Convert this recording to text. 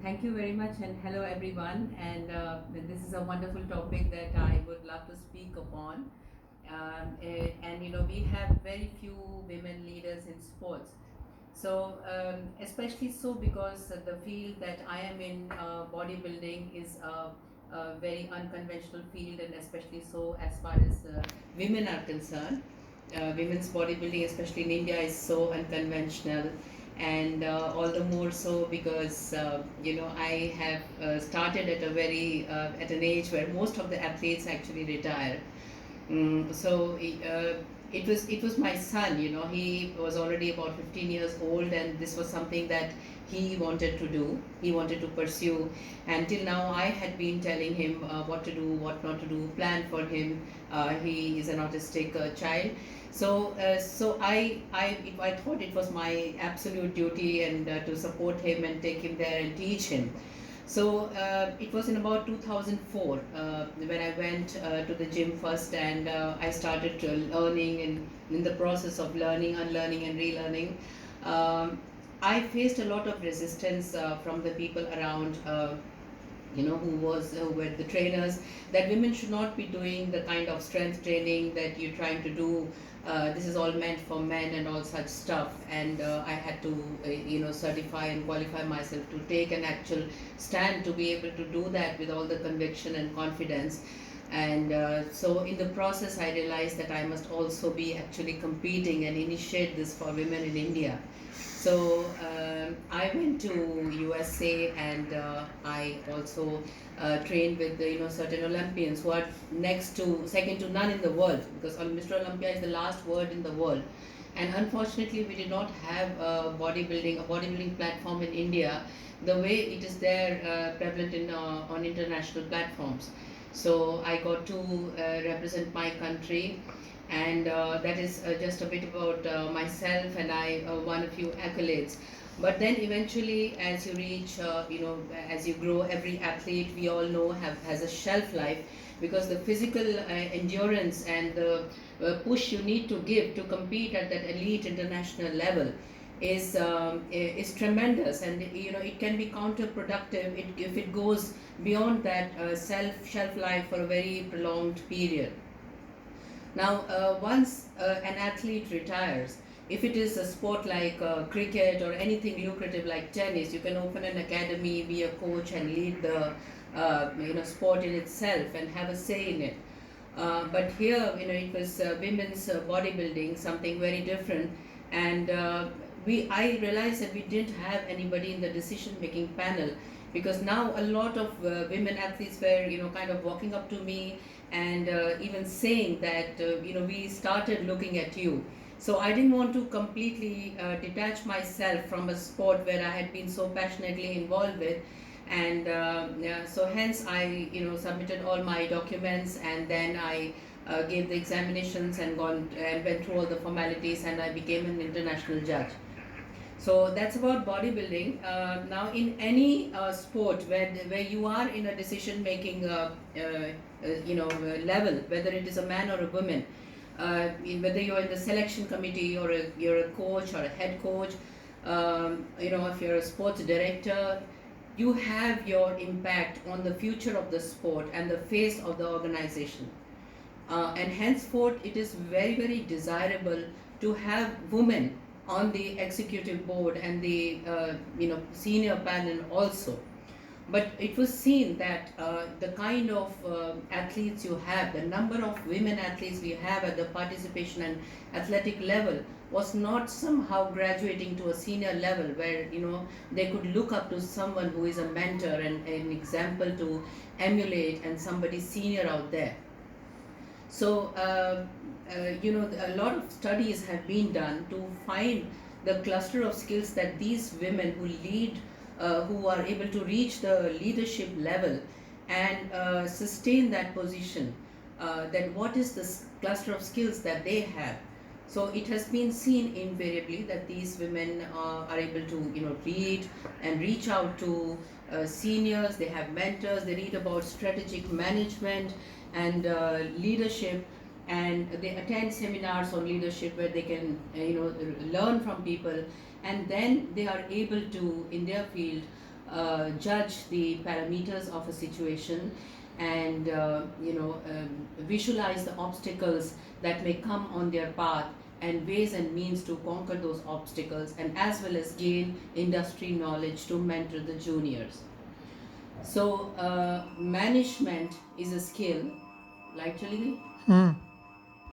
Thank you very much, and hello everyone. And this is a wonderful topic that I would love to speak upon. And we have very few women leaders in sports. So, especially so because the field that I am in, bodybuilding, is a very unconventional field, and especially so as far as women are concerned. Women's bodybuilding, especially in India, is so unconventional, and all the more so because I have started at a very at an age where most of the athletes actually retire. So it was my son. He was already about 15 years old, and this was something that he wanted to do. He wanted to pursue. Until now, I had been telling him what to do, what not to do, plan for him. He is an autistic child. So I thought it was my absolute duty and to support him and take him there and teach him. So it was in about 2004 when I went to the gym first, and I started learning, and in the process of learning, unlearning, and relearning, I faced a lot of resistance from the people around. Who were the trainers, that women should not be doing the kind of strength training that you're trying to do. This is all meant for men and all such stuff. And I had to certify and qualify myself to take an actual stand to be able to do that with all the conviction and confidence. And so in the process, I realized that I must also be actually competing and initiate this for women in India. So I went to USA, and I also trained with certain Olympians who are second to none in the world, because Mr. Olympia is the last word in the world. And unfortunately, we did not have a bodybuilding platform in India the way it is there, prevalent on international platforms. So I got to represent my country, and that is just a bit about myself. And I won a few accolades. But then eventually, as you reach, as you grow, every athlete, we all know, has a shelf life, because the physical endurance and the push you need to give to compete at that elite international level is tremendous. And it can be counterproductive if it goes beyond that shelf life for a very prolonged period. Now, once an athlete retires, if it is a sport like cricket or anything lucrative like tennis, you can open an academy, be a coach, and lead the sport in itself and have a say in it. But here, it was women's bodybuilding, something very different. And I realized that we didn't have anybody in the decision-making panel, because now a lot of women athletes were, kind of walking up to me and even saying that, we started looking at you. So I didn't want to completely detach myself from a sport where I had been so passionately involved with. And yeah, so hence I submitted all my documents, and then I gave the examinations and went through all the formalities, and I became an international judge. So that's about bodybuilding. Now, in any sport where you are in a decision making level, whether it is a man or a woman, whether you're in the selection committee, or you're a coach or a head coach, if you're a sports director, you have your impact on the future of the sport and the face of the organization. And henceforth, it is very, very desirable to have women on the executive board and the senior panel also. But it was seen that the kind of athletes you have, the number of women athletes we have at the participation and athletic level, was not somehow graduating to a senior level where they could look up to someone who is a mentor and an example to emulate, and somebody senior out there. So, a lot of studies have been done to find the cluster of skills that these women who lead, who are able to reach the leadership level and sustain that position, then what is the cluster of skills that they have. So it has been seen invariably that these women are able to read and reach out to seniors. They have mentors, they read about strategic management and leadership, and they attend seminars on leadership where they can learn from people, and then they are able to, in their field, judge the parameters of a situation, and visualize the obstacles that may come on their path, and ways and means to conquer those obstacles, and as well as gain industry knowledge to mentor the juniors. So management is a skill, like Jalini? Hmm.